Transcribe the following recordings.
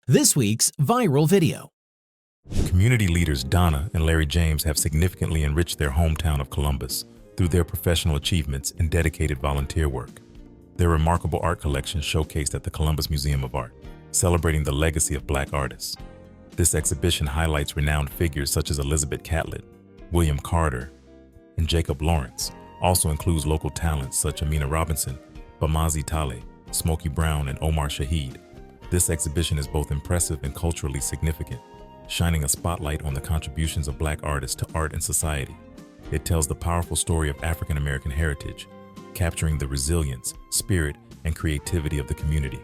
This week's viral video. Community leaders Donna and Larry James have significantly enriched their hometown of Columbus through their professional achievements and dedicated volunteer work. Their remarkable art collection showcased at the Columbus Museum of Art, celebrating the legacy of Black artists. This exhibition highlights renowned figures such as Elizabeth Catlett, William Carter, and Jacob Lawrence. Also includes local talents such as Amina Robinson, Bamazi Tale, Smokey Brown, and Omar Shaheed. This exhibition is both impressive and culturally significant, shining a spotlight on the contributions of Black artists to art and society. It tells the powerful story of African American heritage, capturing the resilience, spirit, and creativity of the community.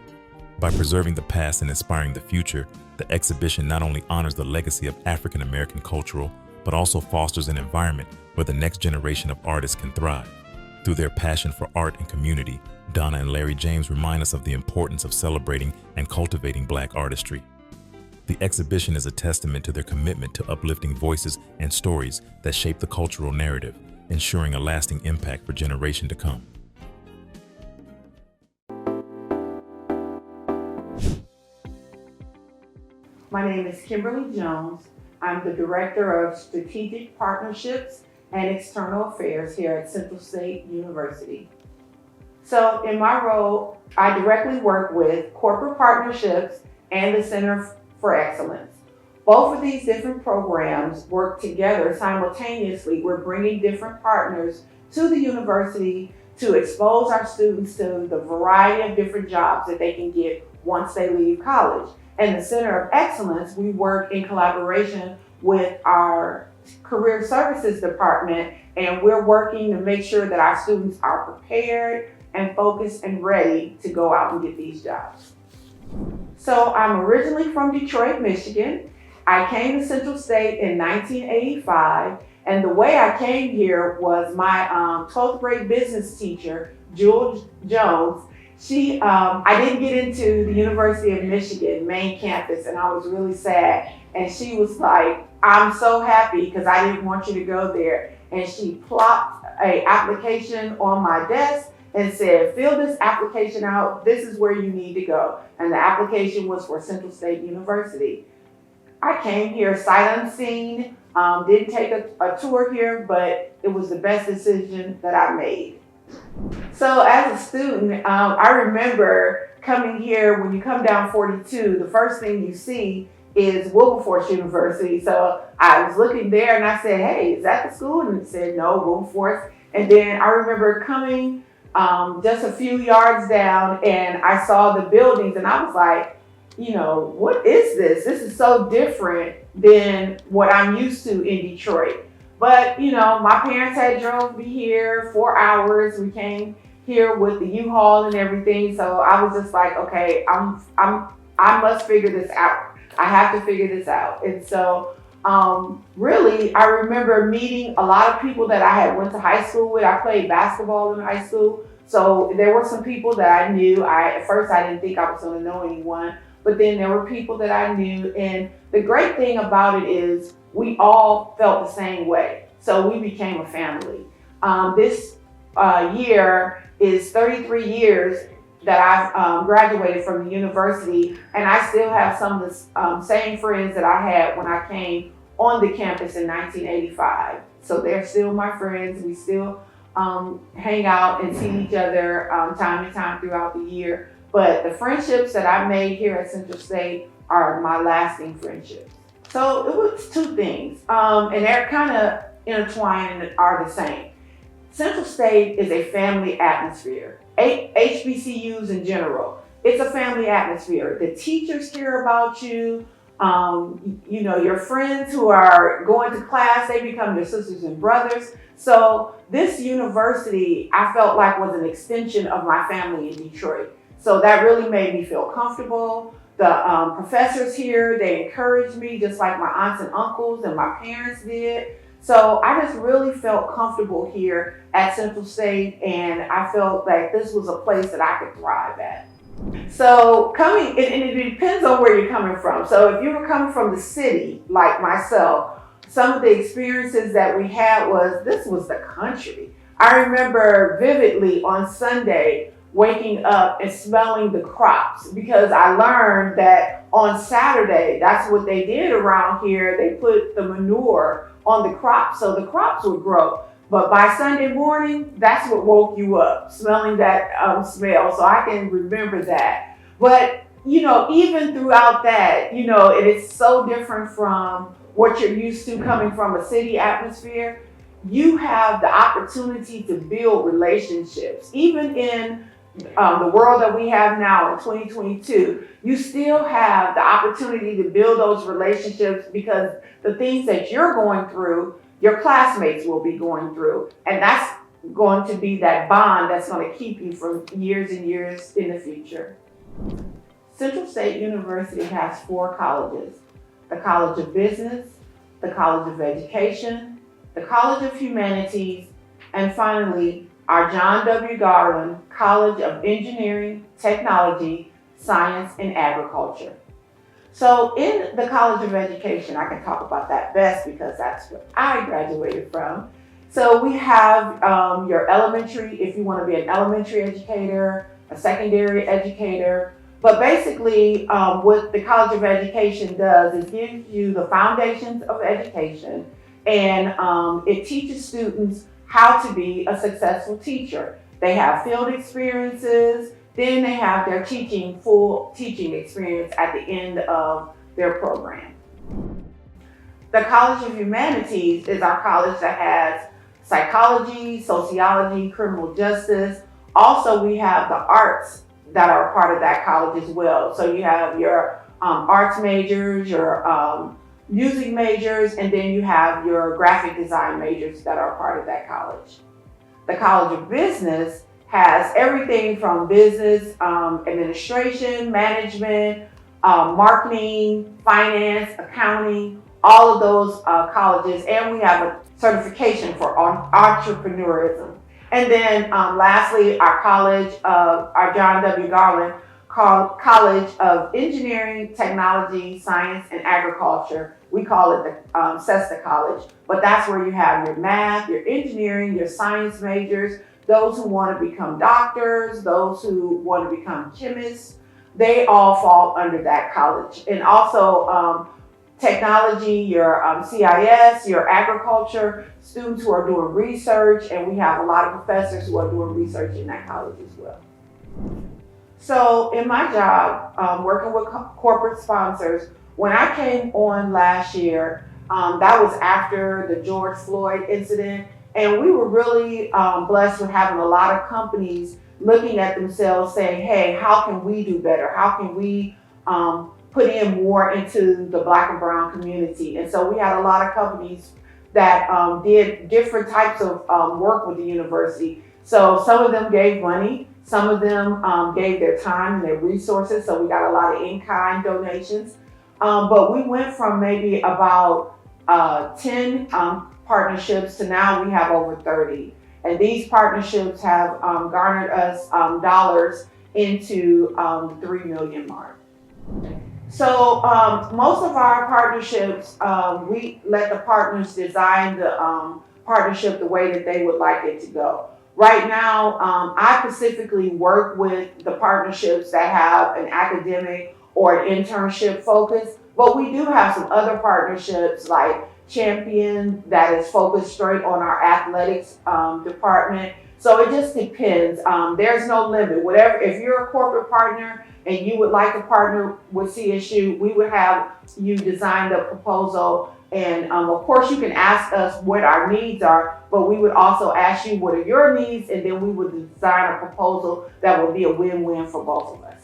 By preserving the past and inspiring the future, the exhibition not only honors the legacy of African American cultural, but also fosters an environment where the next generation of artists can thrive. Through their passion for art and community, Donna and Larry James remind us of the importance of celebrating and cultivating Black artistry. The exhibition is a testament to their commitment to uplifting voices and stories that shape the cultural narrative, ensuring a lasting impact for generations to come. My name is Kimberly Jones. I'm the Director of Strategic Partnerships and External Affairs here at Central State University. So in my role, I directly work with corporate partnerships and the Center for Excellence. Both of these different programs work together simultaneously. We're bringing different partners to the university to expose our students to the variety of different jobs that they can get once they leave college. And the Center of Excellence, we work in collaboration with our Career Services Department, and we're working to make sure that our students are prepared and focused and ready to go out and get these jobs. So I'm originally from Detroit, Michigan. I came to Central State in 1985, and the way I came here was my 12th grade business teacher, Jewel Jones. I didn't get into the University of Michigan main campus, and I was really sad. And she was like, "I'm so happy because I didn't want you to go there." And she plopped an application on my desk and said, "Fill this application out. This is where you need to go." And the application was for Central State University. I came here sight unseen, didn't take a tour here, but it was the best decision that I made. So as a student, I remember coming here. When you come down 42, the first thing you see is Wilberforce University. So I was looking there and I said, "Hey, is that the school?" And it said, "No, Wilberforce." And then I remember coming just a few yards down and I saw the buildings and I was like, what is this? This is so different than what I'm used to in Detroit. But, my parents had drove me here 4 hours. We came here with the U-Haul and everything. So I was just like, okay, I must figure this out. I have to figure this out. And so really, I remember meeting a lot of people that I had went to high school with. I played basketball in high school. So there were some people that I knew. At first I didn't think I was going to know anyone, but then there were people that I knew. And the great thing about it is we all felt the same way. So we became a family. This year is 33 years that I've graduated from the university, and I still have some of the same friends that I had when I came on the campus in 1985. So they're still my friends. We still hang out and see each other time to time throughout the year. But the friendships that I've made here at Central State are my lasting friendships. So it was two things, and they're kind of intertwined and are the same. Central State is a family atmosphere. HBCUs in general, it's a family atmosphere. The teachers care about you. Your friends who are going to class, they become your sisters and brothers. So this university, I felt like was an extension of my family in Detroit. So that really made me feel comfortable. The professors here, they encouraged me just like my aunts and uncles and my parents did. So I just really felt comfortable here at Central State, and I felt like this was a place that I could thrive at. So and it depends on where you're coming from. So if you were coming from the city, like myself, some of the experiences that we had this was the country. I remember vividly on Sunday, waking up and smelling the crops, because I learned that on Saturday, that's what they did around here. They put the manure on the crops so the crops would grow. But by Sunday morning, that's what woke you up, smelling that smell. So I can remember that. But, even throughout that, it is so different from what you're used to coming from a city atmosphere. You have the opportunity to build relationships. Even in the world that we have now in 2022, you still have the opportunity to build those relationships, because the things that you're going through, your classmates will be going through. And that's going to be that bond that's going to keep you for years and years in the future. Central State University has 4 colleges: the College of Business, the College of Education, the College of Humanities, and finally, our John W. Garland College of Engineering, Technology, Science, and Agriculture. So in the College of Education, I can talk about that best because that's what I graduated from. So we have your elementary, if you want to be an elementary educator, a secondary educator. But basically, what the College of Education does is gives you the foundations of education, and it teaches students how to be a successful teacher. They have field experiences, then they have their full teaching experience at the end of their program. The College of Humanities is our college that has psychology, sociology, criminal justice. Also, we have the arts that are part of that college as well. So you have your arts majors, your music majors, and then you have your graphic design majors that are part of that college. The College of Business has everything from business administration, management, marketing, finance, accounting, all of those colleges, and we have a certification for entrepreneurism. And then lastly, our John W. Garland College of Engineering, Technology, Science, and Agriculture. We call it the SESTA College, but that's where you have your math, your engineering, your science majors, those who want to become doctors, those who want to become chemists. They all fall under that college. And also technology, your CIS, your agriculture, students who are doing research, and we have a lot of professors who are doing research in that college as well. So in my job, working with corporate sponsors, when I came on last year, that was after the George Floyd incident, and we were really blessed with having a lot of companies looking at themselves saying, hey, how can we do better? How can we put in more into the Black and Brown community? And so we had a lot of companies that did different types of work with the university. So some of them gave money, some of them gave their time and their resources. So we got a lot of in-kind donations. But we went from maybe about 10 partnerships to now we have over 30. And these partnerships have garnered us dollars into the 3 million mark. So most of our partnerships, we let the partners design the partnership the way that they would like it to go. Right now, I specifically work with the partnerships that have an academic or an internship focus, but we do have some other partnerships like Champion that is focused straight on our athletics department. So it just depends. There's no limit. Whatever, if you're a corporate partner and you would like to partner with CSU, we would have you design the proposal. And of course, you can ask us what our needs are, but we would also ask you what are your needs, and then we would design a proposal that would be a win-win for both of us.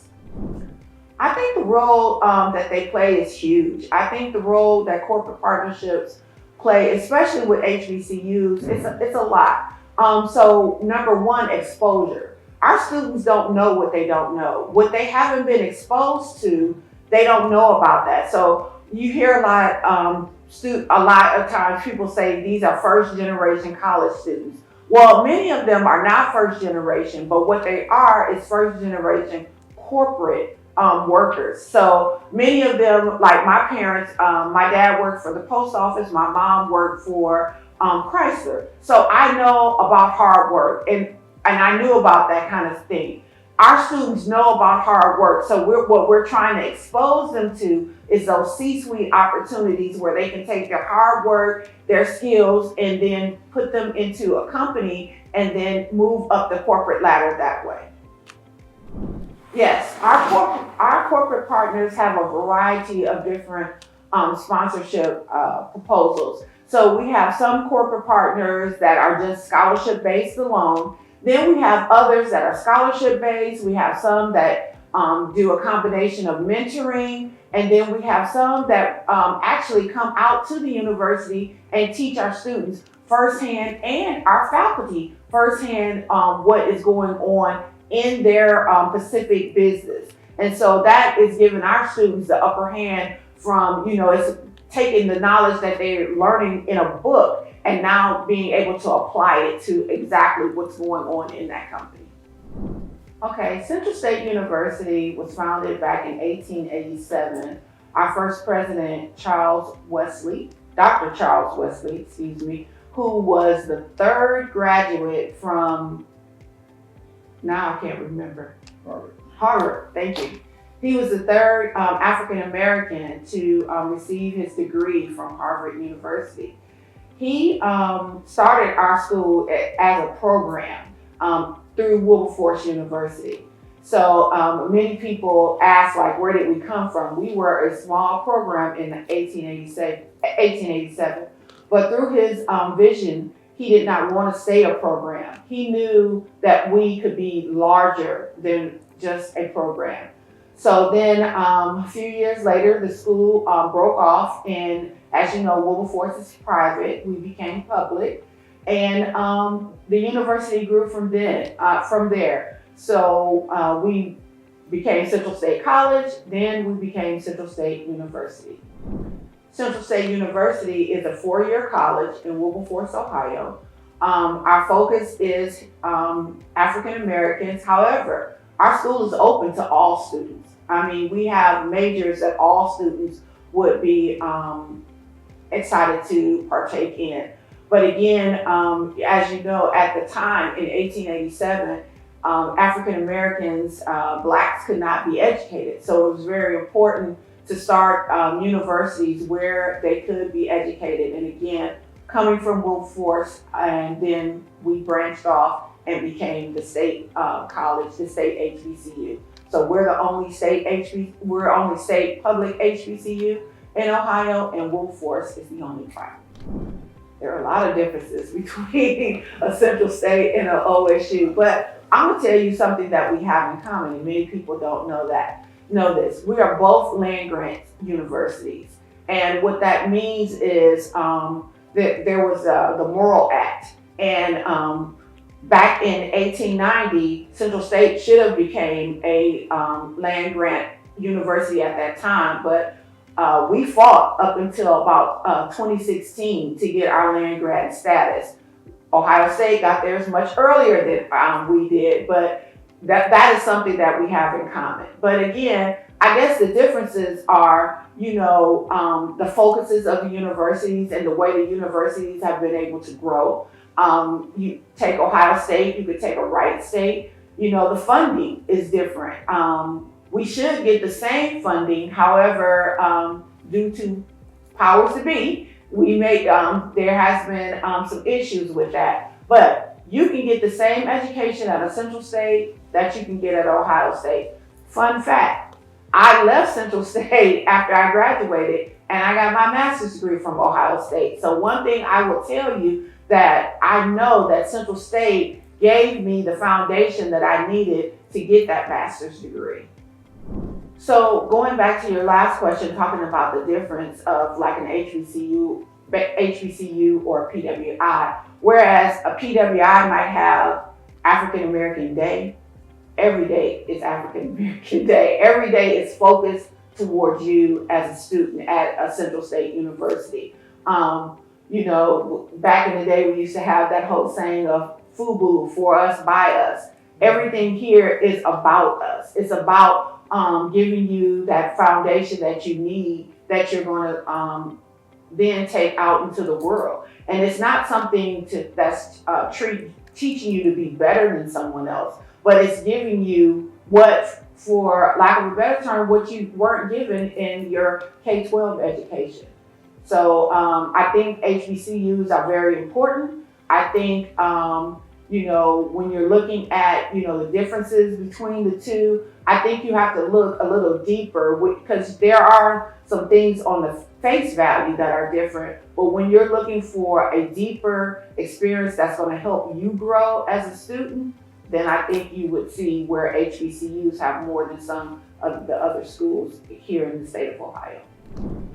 I think the role that they play is huge. I think the role that corporate partnerships play, especially with HBCUs, it's a lot. So number one, exposure. Our students don't know what they don't know. What they haven't been exposed to, they don't know about that. So you hear a lot of times people say these are first generation college students. Well, many of them are not first generation, but what they are is first generation corporate workers. So many of them, like my parents, my dad worked for the post office, my mom worked for Chrysler. So I know about hard work and I knew about that kind of thing. our students know about hard work. So what we're trying to expose them to is those C-suite opportunities where they can take their hard work, their skills, and then put them into a company and then move up the corporate ladder that way. Yes, our corporate partners have a variety of different sponsorship proposals. So we have some corporate partners that are just scholarship based alone. Then we have others that are scholarship based. We have some that do a combination of mentoring. And then we have some that actually come out to the university and teach our students firsthand and our faculty firsthand what is going on in their specific business. And so that is giving our students the upper hand from, it's taking the knowledge that they're learning in a book and now being able to apply it to exactly what's going on in that company. Okay, Central State University was founded back in 1887. Our first president, Dr. Charles Wesley, who was the third graduate from, now I can't remember. Harvard, thank you. He was the third African American to receive his degree from Harvard University. He started our school as a program through Wilberforce University. So many people ask, like, where did we come from? We were a small program in 1887, but through his vision, he did not want to stay a program. He knew that we could be larger than just a program. So then a few years later, the school broke off, and as you know, Wilberforce is private. We became public, and the university grew from there. So we became Central State College, then we became Central State University. Central State University is a 4-year college in Wilberforce, Ohio. Our focus is African Americans. However, our school is open to all students. I mean, we have majors that all students would be excited to partake in. But again, as you know, at the time in 1887, African Americans, blacks could not be educated. So it was very important to start universities where they could be educated. And again, coming from Wilberforce, and then we branched off and became the state college, the state HBCU. So we're the only state public HBCU in Ohio, and Wilberforce is the only private. There are a lot of differences between a Central State and an OSU, but I'm gonna tell you something that we have in common, and many people don't know this. We are both land-grant universities, and what that means is that there was the Morrill Act, and back in 1890, Central State should have became a land-grant university at that time, but we fought up until about 2016 to get our land-grant status. Ohio State got theirs much earlier than we did, but that is something that we have in common. But again, I guess the differences are, the focuses of the universities and the way the universities have been able to grow. You take Ohio State, you could take a Wright State, the funding is different. We should get the same funding, however, due to powers to be, there has been some issues with that. But you can get the same education at a Central State that you can get at Ohio State. Fun fact, I left Central State after I graduated, and I got my master's degree from Ohio State. So one thing I will tell you that I know that Central State gave me the foundation that I needed to get that master's degree. So going back to your last question, talking about the difference of like an HBCU or a PWI, whereas a PWI might have African American Day, every day is African American Day. Every day is focused towards you as a student at a Central State University. Back in the day, we used to have that whole saying of FUBU, for us, by us. Everything here is about us. It's about giving you that foundation that you need, that you're going to then take out into the world. And it's not something that's teaching you to be better than someone else, but it's giving you what, for lack of a better term, what you weren't given in your K-12 education. So I think HBCUs are very important. I think, when you're looking at, the differences between the two, I think you have to look a little deeper because there are some things on the face value that are different. But when you're looking for a deeper experience that's going to help you grow as a student, then I think you would see where HBCUs have more than some of the other schools here in the state of Ohio.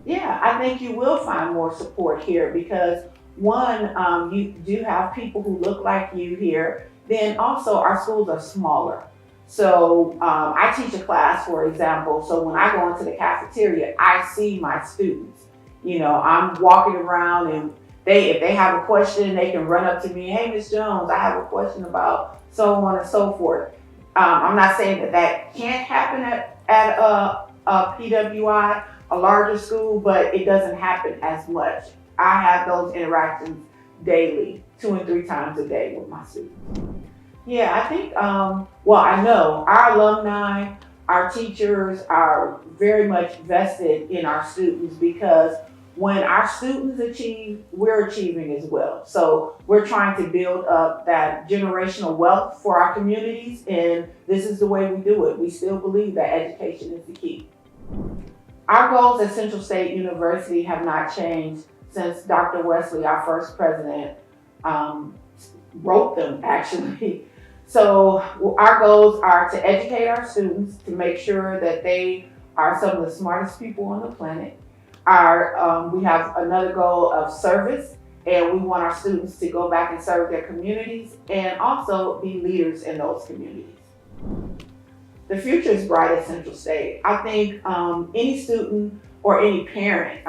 Yeah, I think you will find more support here because one, you do have people who look like you here. Then also our schools are smaller. So I teach a class, for example. So when I go into the cafeteria, I see my students. I'm walking around and if they have a question, they can run up to me. Hey, Ms. Jones, I have a question about so on and so forth. I'm not saying that can't happen at a PWI, a larger school, but it doesn't happen as much. I have those interactions daily, 2 and 3 times a day with my students. Yeah, I think, I know our alumni, our teachers are very much vested in our students because when our students achieve, we're achieving as well. So we're trying to build up that generational wealth for our communities, and this is the way we do it. We still believe that education is the key. Our goals at Central State University have not changed since Dr. Wesley, our first president, wrote them actually. So our goals are to educate our students, to make sure that they are some of the smartest people on the planet. We have another goal of service, and we want our students to go back and serve their communities and also be leaders in those communities. The future is bright at Central State. I think any student or any parent,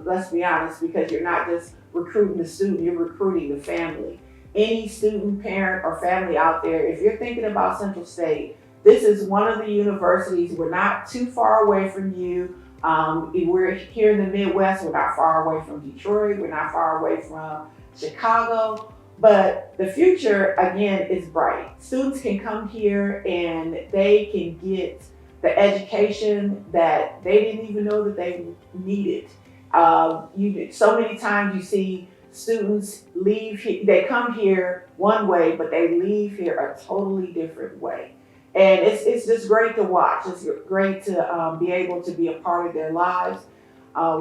let's be honest, because you're not just recruiting the student, you're recruiting the family. Any student, parent, or family out there, if you're thinking about Central State, this is one of the universities. We're not too far away from you. We're here in the Midwest. We're not far away from Detroit. We're not far away from Chicago. But the future, again, is bright. Students can come here and they can get the education that they didn't even know that they needed. So many times you see students leave, they come here one way, but they leave here a totally different way. And it's just great to watch. It's great to be able to be a part of their lives.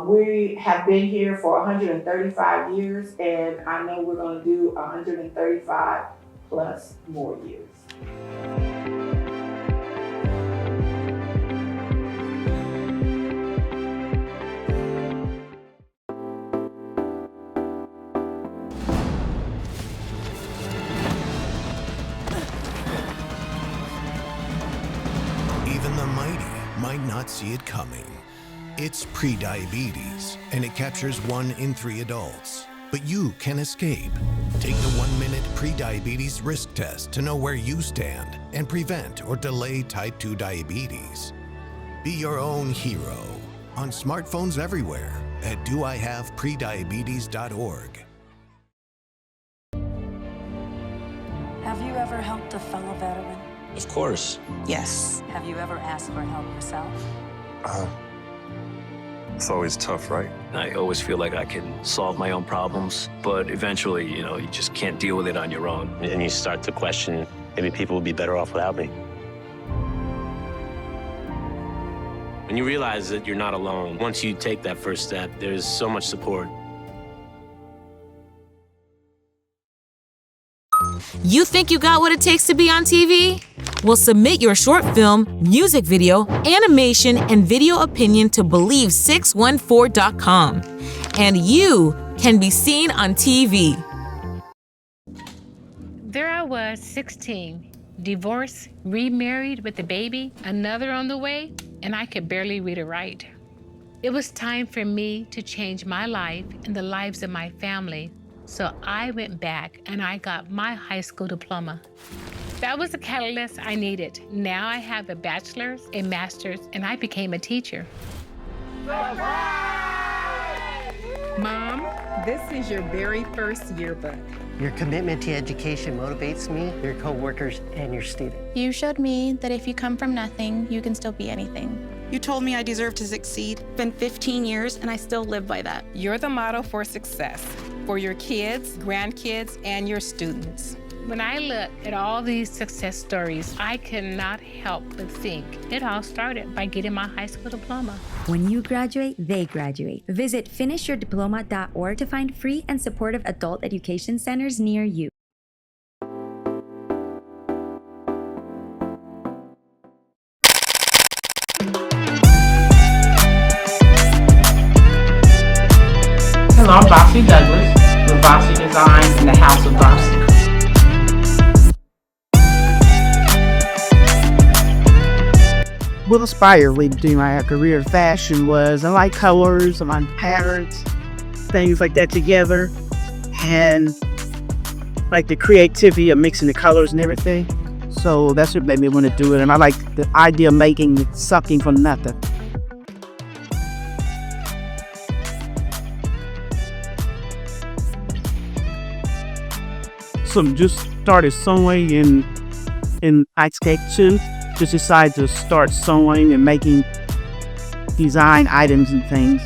We have been here for 135 years, and I know we're going to do 135 plus more years. Even the mighty might not see it coming. It's prediabetes, and it captures 1 in 3 adults. But you can escape. Take the 1-minute prediabetes risk test to know where you stand and prevent or delay type 2 diabetes. Be your own hero on smartphones everywhere at doihaveprediabetes.org. Have you ever helped a fellow veteran? Of course. Yes. Have you ever asked for help yourself? It's always tough, right? I always feel like I can solve my own problems, but eventually, you just can't deal with it on your own. And you start to question, maybe people would be better off without me. When you realize that you're not alone, once you take that first step, there's so much support. You think you got what it takes to be on TV? Well, submit your short film, music video, animation, and video opinion to BLEV614.com. And you can be seen on TV. There I was, 16, divorced, remarried with a baby, another on the way, and I could barely read or write. It was time for me to change my life and the lives of my family. So I went back and I got my high school diploma. That was the catalyst I needed. Now I have a bachelor's, a master's, and I became a teacher. Mom, this is your very first yearbook. Your commitment to education motivates me, your coworkers, and your students. You showed me that if you come from nothing, you can still be anything. You told me I deserve to succeed. It's been 15 years and I still live by that. You're the model for success for your kids, grandkids, and your students. When I look at all these success stories, I cannot help but think it all started by getting my high school diploma. When you graduate, they graduate. Visit finishyourdiploma.org to find free and supportive adult education centers near you. Hello, I'm Voszi Douglas with Voszi Designs in the House of Voszi. What inspired me to do my career in fashion was I like colors, I like patterns, things like that together, and like the creativity of mixing the colors and everything. So that's what made me want to do it, and I like the idea of making something from nothing. So just started sewing in high school too. Just decided to start sewing and making design items and things.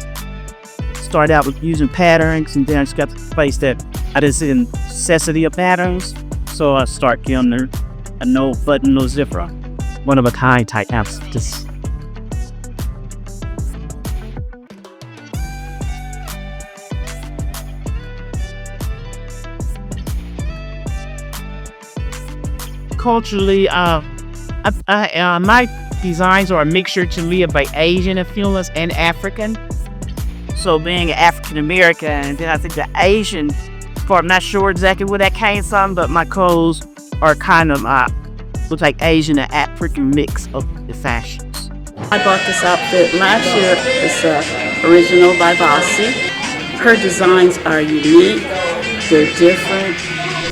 Started out with using patterns, and then I just got to the place that I just see the necessity of patterns. So I start getting a no button, no zipper, one of a kind type apps. Just culturally, my designs are a mixture to me of by Asian influence and African. So being African American, and then I think the Asian part, I'm not sure exactly where that came from, but my clothes are kind of look like Asian and African mix of the fashions. I bought this outfit last year. It's original by Voszi. Her designs are unique. They're different.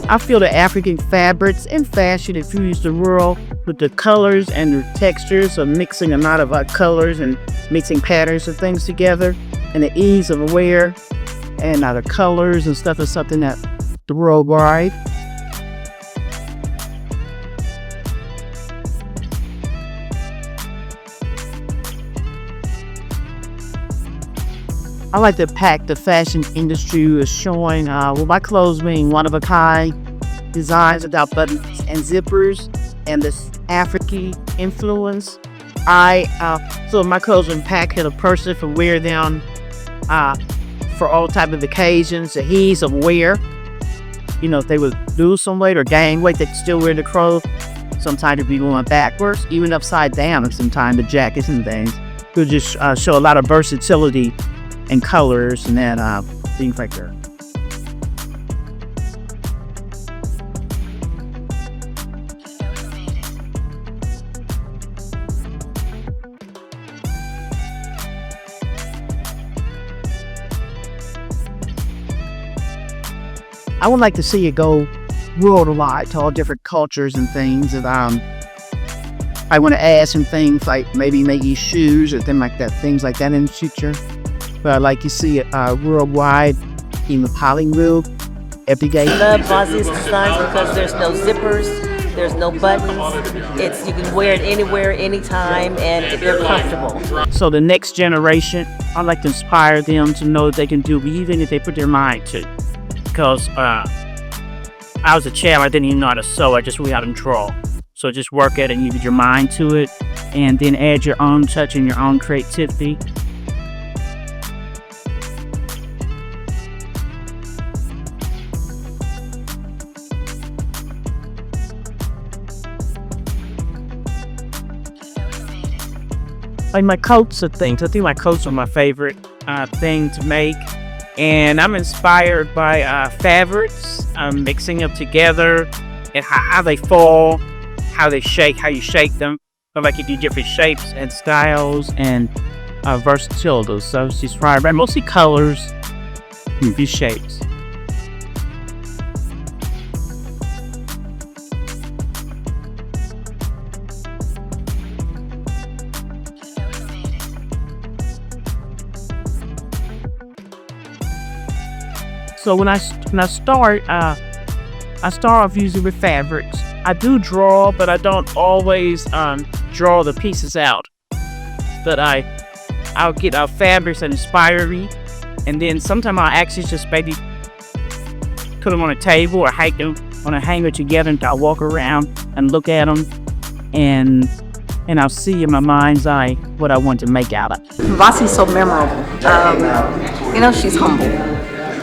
I feel the African fabrics and fashion infuse the world with the colors and the textures of mixing a lot of colors and mixing patterns and things together, and the ease of wear and the colors and stuff is something that the world wide. I like the impact the fashion industry is showing with my clothes being one of a kind, designs without buttons and zippers, and this African influence. So my clothes impact a person for wear them for all type of occasions, the ease of wear. You know, if they would lose some weight or gain weight, they could still wear the clothes. Sometimes it'd be going backwards, even upside down, and sometimes the jackets and things. Could just show a lot of versatility and colors and that things like that. I would like to see it go worldwide to all different cultures and things. And I want to add some things like maybe making shoes or things like that in the future. But I'd like to see it worldwide, in Hollywood, every day. I love Voszi's designs because there's no zippers, there's no buttons. You can wear it anywhere, anytime, and they're comfortable. So the next generation, I'd like to inspire them to know that they can do it even if they put their mind to. Because I was a child, I didn't even know how to sew, I just knew how to draw. So just work at it and use your mind to it, and then add your own touch and your own creativity. Like my coats are things. I think my coats are my favorite thing to make. And I'm inspired by fabrics, mixing them together and how they fall, how they shake, how you shake them. I like to do different shapes and styles and versatility. So it's inspired by mostly colors and these shapes. So when I start, I start off usually with fabrics. I do draw, but I don't always draw the pieces out. But I'll get fabrics that inspire me, and then sometimes I'll actually just maybe put them on a table or hang them on a hanger together, and I'll walk around and look at them, and I'll see in my mind's eye what I want to make out of. Vossi's so memorable. She's humble.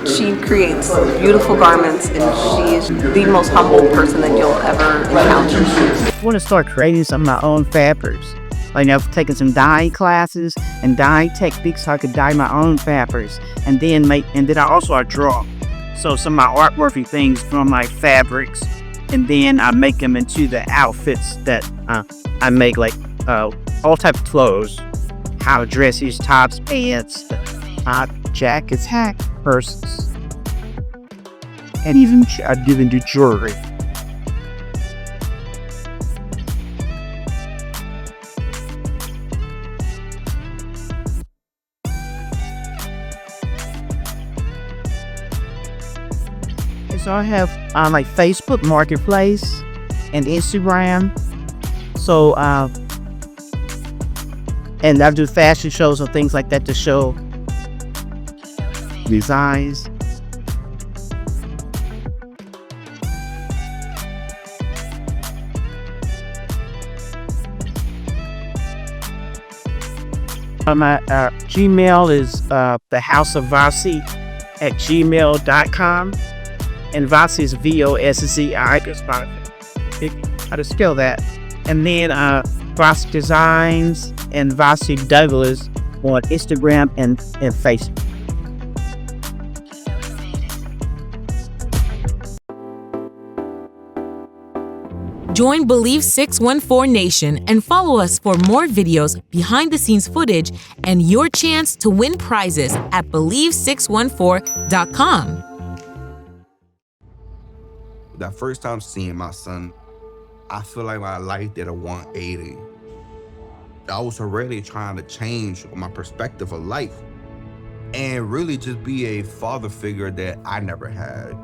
She creates beautiful garments, and she is the most humble person that you'll ever encounter. I want to start creating some of my own fabrics. Like I've taken some dye classes and dye techniques so I could dye my own fabrics, and then I draw. So some of my artworky things from my fabrics, and then I make them into the outfits that I make, like all type of clothes, how dresses, tops, pants, jackets, hat, purses, and even I do jewelry. So I have like Facebook Marketplace and Instagram. So and I do fashion shows and things like that to show designs. My Gmail is thehouseofvoszi@gmail.com, and Voszi is Voszi. How to spell that? And then Voszi Designs and Voszi Douglas on Instagram and Facebook. Join BLEV 614 Nation and follow us for more videos, behind-the-scenes footage, and your chance to win prizes at BLEV614.com. That first time seeing my son, I feel like my life did a 180. I was already trying to change my perspective of life and really just be a father figure that I never had.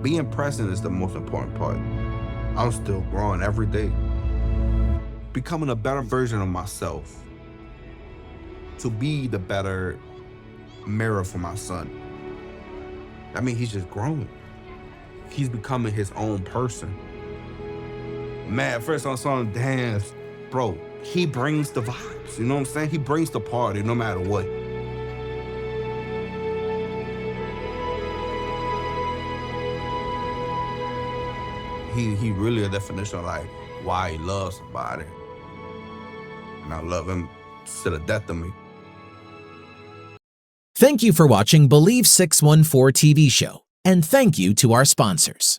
Being present is the most important part. I'm still growing every day. Becoming a better version of myself. To be the better mirror for my son. I mean, he's just growing. He's becoming his own person. Man, at first I saw him dance. Bro, he brings the vibes, you know what I'm saying? He brings the party no matter what. He really a definition of like why he loves somebody. And I love him to the death of me. Thank you for watching BLEV 614 TV show, and thank you to our sponsors.